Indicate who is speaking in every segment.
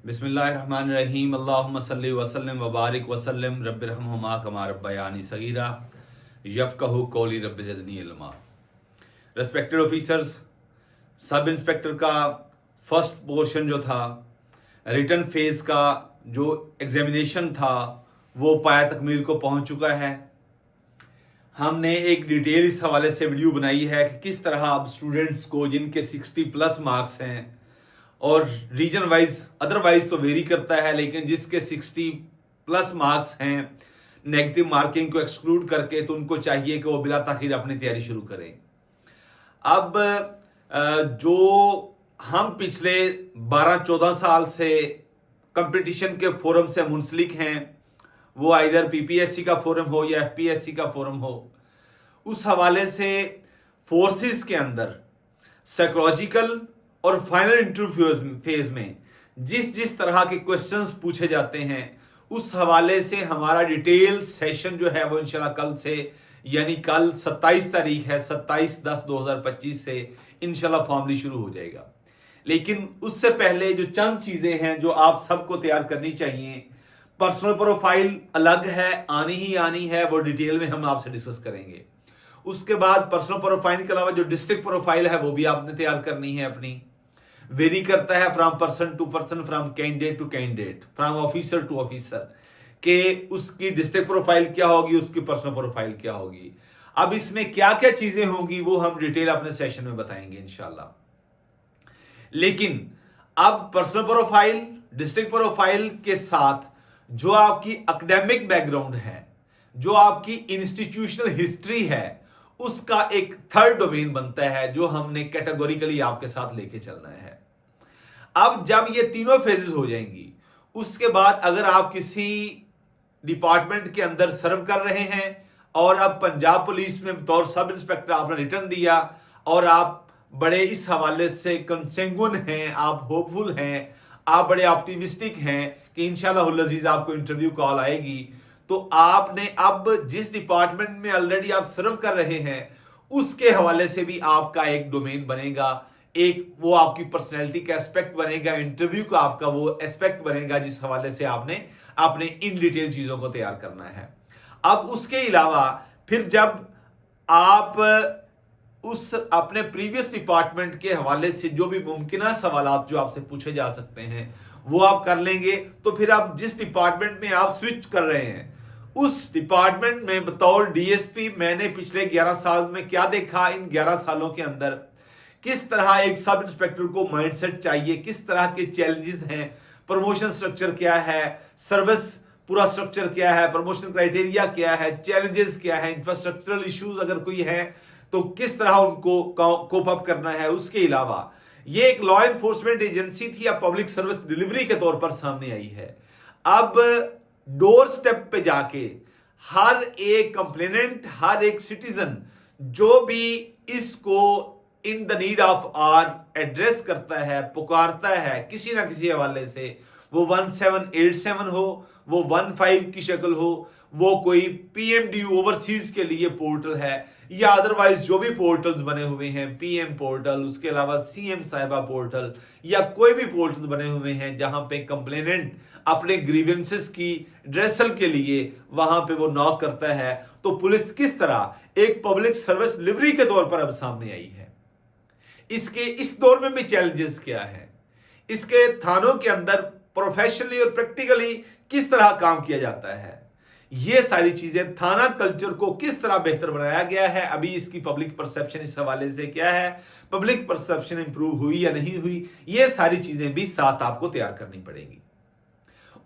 Speaker 1: बिस्मिल्लाहिर्रहमानिर्रहीम अल्लाहुम्मा सल्लि वसल्लिम वबारिक वसल्लिम रब्बिरहमहुमा कमा रब्बयानी सगीरा यफ़क़हू कौली rabbi ज़िदनी इल्मा। Respected officers, sub inspector का फर्स्ट पोर्शन जो था, रिटन फेज़ का जो एग्जामिनेशन था, वो पाया तकमील को पहुंच चुका है। हमने एक डिटेल इस हवाले से वीडियो बनाई है कि किस तरह अब स्टूडेंट्स को जिनके 60+ मार्क्स हैं और रीजन वाइज अदरवाइज तो वेरी करता है, लेकिन जिसके 60+ मार्क्स हैं नेगेटिव मार्किंग को एक्सक्लूड करके, तो उनको चाहिए कि वो बिला ताखीर अपनी तैयारी शुरू करें। अब जो हम पिछले 12-14 साल से कंपटीशन के फोरम से मुंसलिक हैं, वो आइदर पीपीएससी का फोरम हो या एफपीएससी का फोरम हो, उस हवाले से फोर्सेस के अंदर साइकोलॉजिकल और फाइनल इंटरव्यू फेज में जिस तरह के क्वेश्चंस पूछे जाते हैं, उस हवाले से हमारा डिटेल सेशन जो है वो इंशाल्लाह कल से, यानी कल 27 तारीख है, 27/10/2025 से इंशाल्लाह फॉर्मली शुरू हो जाएगा। लेकिन उससे पहले जो चंद चीजें हैं जो आप सबको तैयार करनी चाहिए, पर्सनल प्रोफाइल अलग है, आनी ही आनी है, वो डिटेल में हम आपसे डिस्कस करेंगे। उसके बाद पर्सनल प्रोफाइल के अलावा जो डिस्ट्रिक्ट प्रोफाइल है वो भी आपने तैयार करनी है अपनी। वेरी करता है from person to person, from candidate to candidate, from officer to officer, कि उसकी डिस्ट्रिक्ट प्रोफाइल क्या होगी, उसकी पर्सनल प्रोफाइल क्या होगी। अब इसमें क्या क्या चीजें होंगी वो हम डिटेल अपने सेशन में बताएंगे इंशाल्लाह। लेकिन अब पर्सनल प्रोफाइल, डिस्ट्रिक्ट प्रोफाइल के साथ जो आपकी एकेडमिक बैकग्राउंड है, जो आपकी इंस्टीट्यूशनल हिस्ट्री है, उसका एक थर्ड डोमेन बनता है जो हमने कैटेगोरिकली आपके साथ लेके चलना है। अब जब ये तीनों फेजेस हो जाएंगी, उसके बाद अगर आप किसी डिपार्टमेंट के अंदर सर्व कर रहे हैं और अब पंजाब पुलिस में बतौर सब इंस्पेक्टर आपने रिटर्न दिया और आप बड़े इस हवाले से कंसेंगुन हैं, आप होपफुल हैं, आप बड़े ऑप्टिमिस्टिक हैं कि इंशाल्लाह अजीज आपको इंटरव्यू कॉल आएगी, तो आपने अब जिस डिपार्टमेंट में ऑलरेडी आप सर्व कर रहे हैं उसके हवाले से भी आपका एक डोमेन बनेगा, एक वो आपकी पर्सनैलिटी का एस्पेक्ट बनेगा, इंटरव्यू का आपका वो एस्पेक्ट बनेगा जिस हवाले से आपने अपने इन डिटेल चीजों को तैयार करना है। अब उसके अलावा फिर जब आप उस अपने प्रीवियस डिपार्टमेंट के हवाले से जो भी मुमकिन सवाल जो आपसे पूछे जा सकते हैं वो आप कर लेंगे, तो फिर आप जिस डिपार्टमेंट में आप स्विच कर रहे हैं उस डिपार्टमेंट में बतौर डीएसपी मैंने पिछले 11 साल में क्या देखा, इन 11 सालों के अंदर किस तरह एक सब इंस्पेक्टर को माइंडसेट चाहिए, किस तरह के चैलेंजेस हैं, प्रमोशन स्ट्रक्चर क्या है, सर्विस पूरा स्ट्रक्चर क्या है, प्रमोशन क्राइटेरिया क्या है, चैलेंजेस क्या है, इंफ्रास्ट्रक्चरल इश्यूज अगर कोई है तो किस तरह उनको कोप अप करना है। उसके अलावा ये एक लॉ एनफोर्समेंट एजेंसी थी, अब पब्लिक सर्विस डिलीवरी के तौर पर सामने आई है। अब डोर स्टेप पे जाके हर एक कंप्लेनेंट, हर एक सिटीजन जो भी इसको in the need of or address करता है, पुकारता है किसी ना किसी हवाले से, वो 1787 हो, वो 15 की शक्ल हो, वो कोई पीएमडीयू ओवरसीज के लिए पोर्टल है या अदरवाइज जो भी पोर्टल्स बने हुए हैं, पीएम पोर्टल, उसके अलावा सीएम साहिबा पोर्टल या कोई भी पोर्टल बने हुए हैं जहां पे कंप्लेनेंट अपने ग्रीवेंसेस की ड्रेसल के लिए वहां पे वो नॉक करता है, तो पुलिस किस तरह एक पब्लिक सर्विस डिलीवरी के तौर पर अब सामने आई है। इसके इस दौर में भी चैलेंजेस क्या है, इसके थानों के अंदर प्रोफेशनली और प्रैक्टिकली किस तरह काम किया जाता है, ये सारी चीजें, थाना कल्चर को किस तरह बेहतर बनाया गया है, अभी इसकी पब्लिक परसेप्शन इस हवाले से क्या है, पब्लिक परसेप्शन इंप्रूव हुई या नहीं हुई, ये सारी चीजें भी साथ आपको तैयार करनी पड़ेगी।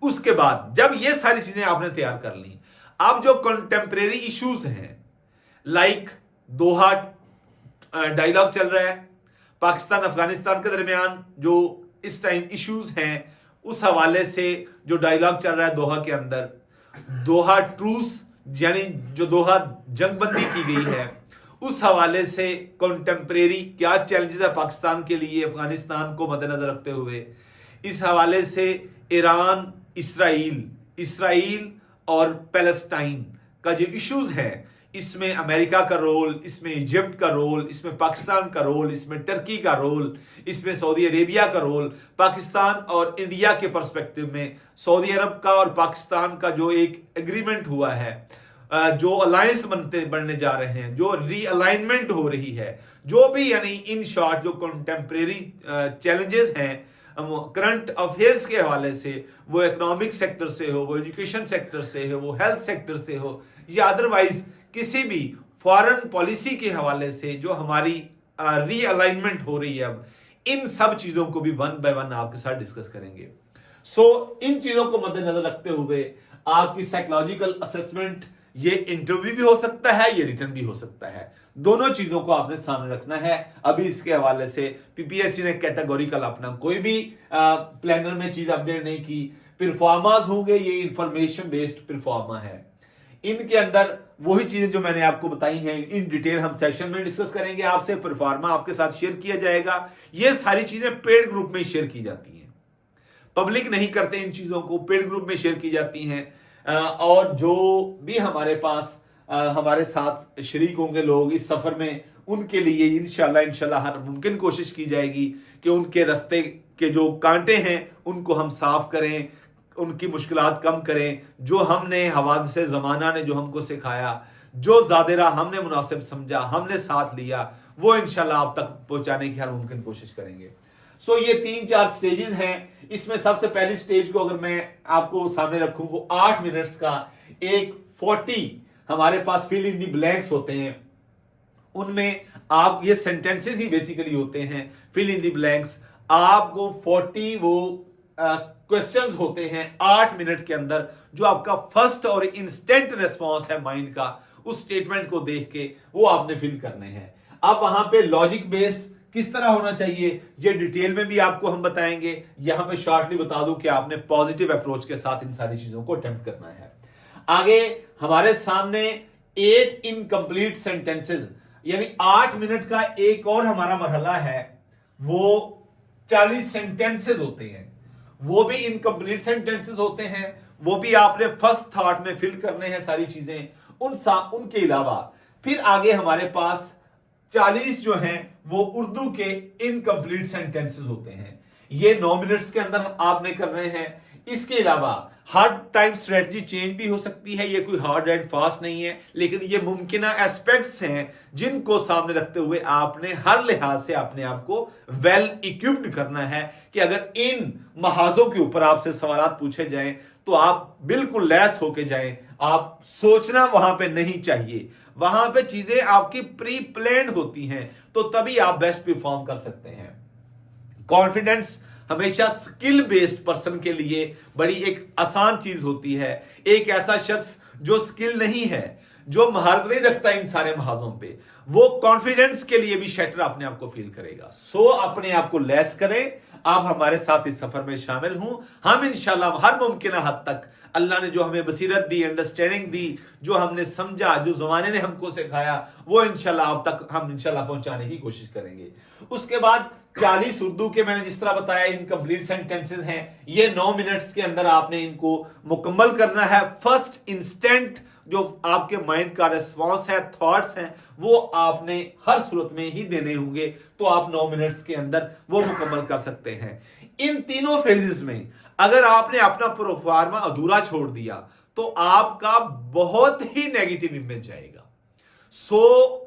Speaker 1: उसके बाद जब ये सारी चीजें आपने तैयार कर ली, अब जो कंटेम्परेरी इश्यूज हैं, लाइक दोहा डायलॉग चल रहा है, पाकिस्तान अफगानिस्तान के दरमियान जो इस टाइम इश्यूज हैं, उस हवाले से जो डायलॉग चल रहा है दोहा के अंदर, दोहा ट्रूस यानी जो दोहा जंगबंदी की गई है, उस हवाले से कंटेम्परेरी क्या चैलेंजेस है पाकिस्तान के लिए, अफगानिस्तान को मद्देनजर रखते हुए, इस हवाले से ईरान, इसराइल और पैलेस्टाइन का जो इश्यूज है, इसमें अमेरिका का रोल, इसमें इजिप्ट का रोल, इसमें पाकिस्तान का रोल, इसमें टर्की का रोल, इसमें सऊदी अरेबिया का रोल, पाकिस्तान और इंडिया के पर्सपेक्टिव में सऊदी अरब का और पाकिस्तान का जो एक एग्रीमेंट हुआ है, जो अलायंस बनने जा रहे हैं, जो रीअलाइनमेंट हो रही है, जो भी यानी इन शॉर्ट जो कंटेम्प्रेरी चैलेंजेस हैं करंट अफेयर्स के हवाले से, वो इकोनॉमिक सेक्टर से हो, वो एजुकेशन सेक्टर से हो, वो हेल्थ सेक्टर से हो, या अदरवाइज किसी भी फॉरेन पॉलिसी के हवाले से जो हमारी रीअलाइनमेंट हो रही है, अब इन सब चीजों को भी वन बाय वन आपके साथ डिस्कस करेंगे। इन चीजों को मद्देनजर रखते हुए आपकी साइकोलॉजिकल असेसमेंट, ये इंटरव्यू भी हो सकता है, ये रिटर्न भी हो सकता है, दोनों चीजों को आपने सामने रखना है। अभी इसके हवाले से पीपीएससी ने कैटेगोरिकल अपना कोई भी प्लानर में चीज अपडेट नहीं की। परफॉर्मास होंगे, ये इंफॉर्मेशन बेस्ड परफॉर्मा है, इनके अंदर वही चीजें जो मैंने आपको बताई हैं इन डिटेल हम सेशन में डिस्कस करेंगे आपसे। परफॉर्मा आपके साथ शेयर किया जाएगा। ये सारी चीजें पेड ग्रुप में शेयर की जाती हैं, पब्लिक नहीं करते इन चीजों को, पेड ग्रुप में शेयर की जाती हैं। और जो भी हमारे पास हमारे साथ शरीक होंगे लोग इस सफर में, उनके लिए इंशाल्लाह हर मुमकिन कोशिश की जाएगी कि उनके रास्ते के जो कांटे हैं उनको हम साफ करें, उनकी मुश्किलात कम करें। जो हमने हवाद से ज़माना ने जो हमको सिखाया, जो ज़ादिरा हमने मुनासिब समझा, हमने साथ लिया, वो इंशाल्लाह आप तक पहुंचाने की हर मुमकिन कोशिश करेंगे। ये 3-4 स्टेजेस हैं। इसमें सबसे पहली स्टेज को अगर मैं आपको सामने रखूं, वो 8 मिनट्स का एक 40 हमारे पास फिल इन दी ब्लैंक्स होते हैं। उनमें आप, ये सेंटेंसेस ही बेसिकली होते हैं फिल इन दी ब्लैंक्स। आपको 40 वो क्वेश्चंस होते हैं 8 मिनट के अंदर, जो आपका फर्स्ट और इंस्टेंट रेस्पॉन्स है माइंड का, उस स्टेटमेंट को देख के वो आपने फिल करने हैं। अब वहां पे लॉजिक बेस्ड किस तरह होना चाहिए, ये डिटेल में भी आपको हम बताएंगे। यहां पे शॉर्टली बता दूं कि आपने पॉजिटिव अप्रोच के साथ इन सारी चीजों को अटेम्प्ट करना है। आगे हमारे सामने 8 इनकम्प्लीट सेंटेंसेस, यानी 8 मिनट का एक और हमारा मरहला है, वो 40 सेंटेंसेस होते हैं, वो भी इनकम्प्लीट सेंटेंसेस होते हैं। वो भी आपने फर्स्ट थॉट में फिल करने हैं सारी चीजें। उनके अलावा फिर आगे हमारे पास 40 जो हैं वो उर्दू के इनकम्प्लीट सेंटेंसेस होते हैं। ये 9 मिनट्स के अंदर आपने कर रहे हैं। इसके अलावा हर टाइम स्ट्रेटजी चेंज भी हो सकती है, ये कोई हार्ड एंड फास्ट नहीं है, लेकिन ये मुमकिन एस्पेक्ट्स हैं जिनको सामने रखते हुए आपने हर लिहाज से अपने आप को वेल इक्विप्ड करना है कि अगर इन महाजों के ऊपर आपसे सवाल पूछे जाएं तो आप बिल्कुल लैस होके जाएं। आप सोचना वहां पे नहीं चाहिए, वहां पे चीजें आपकी प्री प्लान्ड होती हैं, तो तभी आप बेस्ट परफॉर्म कर सकते हैं। कॉन्फिडेंस हमेशा स्किल बेस्ड पर्सन के लिए बड़ी एक आसान चीज होती है। एक ऐसा शख्स जो स्किल नहीं है, जो महारत नहीं रखता इन सारे महाजों पे, वो कॉन्फिडेंस के लिए भी शटर अपने आप को फील करेगा। अपने आप को लेस करें। आप हमारे साथ इस सफर में शामिल हूं। हम इंशाल्लाह हर मुमकिन हद तक अल्लाह ने जो हमें बसीरत दी, अंडरस्टैंडिंग दी, जो हमने समझा, जो जमाने ने हमको सिखाया, वो इंशाल्लाह आप तक हम इंशाल्लाह पहुंचाने की कोशिश करेंगे। उसके बाद 40 उर्दू के मैंने जिस तरह बताया इनकम्प्लीट सेंटेंसेस हैं, ये 9 मिनट्स के अंदर आपने इनको मुकम्मल करना है। फर्स्ट इंस्टेंट जो आपके माइंड का रिस्पॉन्स है, थॉट्स हैं, वो आपने हर सूरत में ही देने होंगे, तो आप 9 मिनट्स के अंदर वो मुकम्मल कर सकते हैं। इन तीनों फेजेस में अगर आपने अपना प्रोफार्मा अधूरा छोड़ दिया तो आपका बहुत ही नेगेटिव इमेज जाएगा।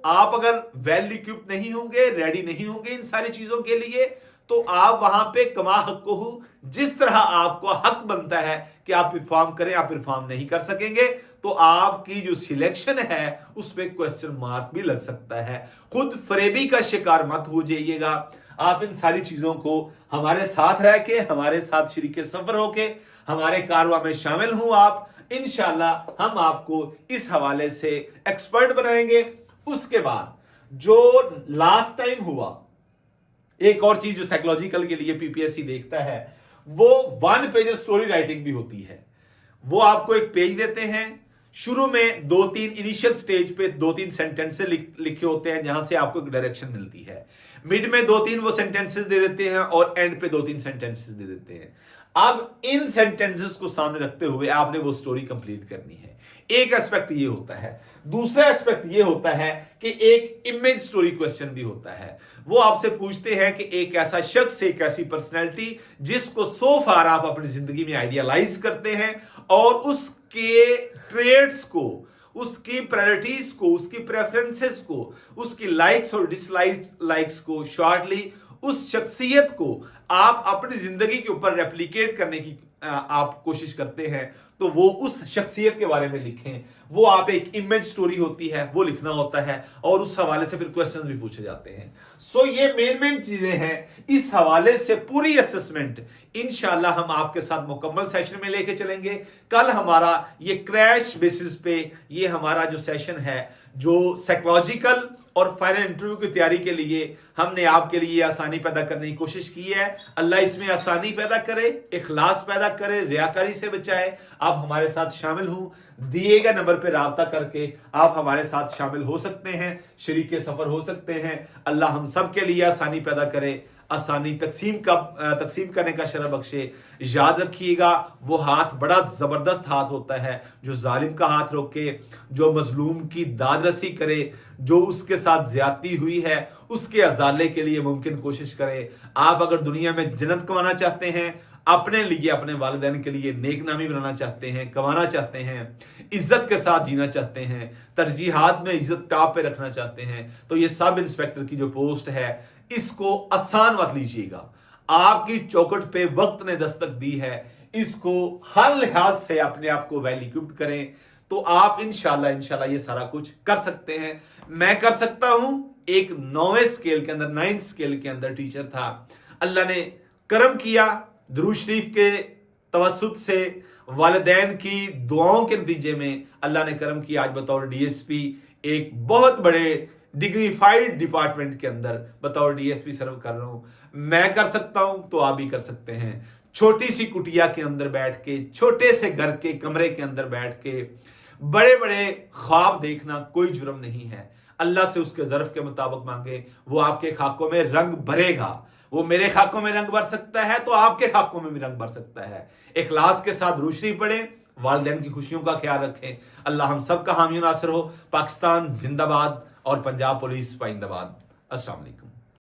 Speaker 1: आप अगर वेल इक्विप्ड नहीं होंगे, रेडी नहीं होंगे इन सारी चीजों के लिए, तो आप वहां पे कमा हक़्क़ुहू, जिस तरह आपको हक बनता है कि आप परफॉर्म करें, आप परफॉर्म नहीं कर सकेंगे, तो आपकी जो सिलेक्शन है उस पर क्वेश्चन मार्क भी लग सकता है। खुद फरेबी का शिकार मत हो जाइएगा। आप इन सारी चीजों को हमारे साथ रह के, हमारे साथ शरीके सफर होके हमारे कारवां में शामिल हूं। आप इंशाल्लाह हम आपको इस हवाले से एक्सपर्ट बनाएंगे। उसके बाद जो लास्ट टाइम हुआ, एक और चीज जो साइकोलॉजिकल के लिए पीपीएससी देखता है, वो 1 पेजर स्टोरी राइटिंग भी होती है। वो आपको एक पेज देते हैं, शुरू में 2-3 इनिशियल स्टेज पे 2-3 सेंटेंसेस लिखे होते हैं जहां से आपको एक डायरेक्शन मिलती है। मिड में 2-3 वो सेंटेंसेस दे देते हैं और एंड पे 2-3 सेंटेंसेस दे देते हैं। अब इन सेंटेंसेस को सामने रखते हुए आपने वो स्टोरी कंप्लीट करनी है। एक एस्पेक्ट ये होता है। दूसरा एस्पेक्ट ये होता है कि एक इमेज स्टोरी क्वेश्चन भी होता है। वो आपसे पूछते हैं कि एक ऐसा शख्स, एक ऐसी पर्सनैलिटी जिसको सो फार आप अपनी जिंदगी में आइडियलाइज करते हैं और उसके ट्रेड्स को, उसकी प्रायोरिटीज को, उसकी प्रेफरेंसेस को, उसकी लाइक्स और डिसलाइक्स को, शॉर्टली उस शख्सियत को आप अपनी जिंदगी के ऊपर रेप्लिकेट करने की आप कोशिश करते हैं, तो वो उस शख्सियत के बारे में लिखें। वो आप एक इमेज स्टोरी होती है वो लिखना होता है और उस हवाले से फिर क्वेश्चंस भी पूछे जाते हैं। सो ये मेन चीजें हैं। इस हवाले से पूरी असेसमेंट इंशाल्लाह हम आपके साथ मुकम्मल सेशन में लेके चलेंगे। कल हमारा ये क्रैश बेसिस पे ये हमारा जो सेशन है, जो साइकोलॉजिकल और फाइनल इंटरव्यू की तैयारी के लिए हमने आपके लिए आसानी पैदा करने की कोशिश की है। अल्लाह इसमें आसानी पैदा करे, इखलास पैदा करे, रियाकारी से बचाए। आप हमारे साथ शामिल हो, दिए गए नंबर पर राब्ता करके आप हमारे साथ शामिल हो सकते हैं, शरीक सफर हो सकते हैं। अल्लाह हम सब के लिए आसानी पैदा करे, आसानी तकसीम करने का शरफ बख्शे। याद रखिएगा, वो हाथ बड़ा जबरदस्त हाथ होता है जो जालिम का हाथ रोके, जो मजलूम की दाद रसी करे, जो उसके साथ ज्यादती हुई है उसके अजाले के लिए मुमकिन कोशिश करे। आप अगर दुनिया में जन्नत कमाना चाहते हैं, अपने लिए, अपने वालिदैन के लिए नेक नामी बनाना चाहते हैं, कमाना चाहते हैं, इज्जत के साथ जीना चाहते हैं, तरजीहात में इज्जत टॉप पे रखना चाहते हैं, तो ये सब इंस्पेक्टर की जो पोस्ट है इसको आसान मत लीजिएगा। आपकी चौखट पे वक्त ने दस्तक दी है, इसको हर लिहाज से अपने आप को वेल इक्विप्ड करें, तो आप इंशाल्लाह ये सारा कुछ कर सकते हैं। मैं कर सकता हूं। एक 9वें स्केल के अंदर, 9th स्केल के अंदर टीचर था, अल्लाह ने करम किया, दुरूद शरीफ के तवस्सुत से, वालिदैन की दुआओं के नतीजे में अल्लाह ने करम किया। आज बतौर डीएसपी एक बहुत बड़े डिग्निफाइड डिपार्टमेंट के अंदर बतौर डीएसपी सर्व कर रहा हूं। मैं कर सकता हूं तो आप भी कर सकते हैं। छोटी सी कुटिया के अंदर बैठ के, छोटे से घर के कमरे के अंदर बैठ के बड़े बड़े ख्वाब देखना कोई जुर्म नहीं है। अल्लाह से उसके ज़र्फ के मुताबिक मांगे, वो आपके खाकों में रंग भरेगा। वो मेरे खाकों में रंग भर सकता है तो आपके खाकों में भी रंग भर सकता है। इखलास के साथ रूशरी पढ़ें, वालिदैन की खुशियों का ख्याल रखें। अल्लाह हम सब का हामी नासिर हो। पाकिस्तान जिंदाबाद और पंजाब पुलिस पाइंदाबाद। अस्सलाम वालेकुम।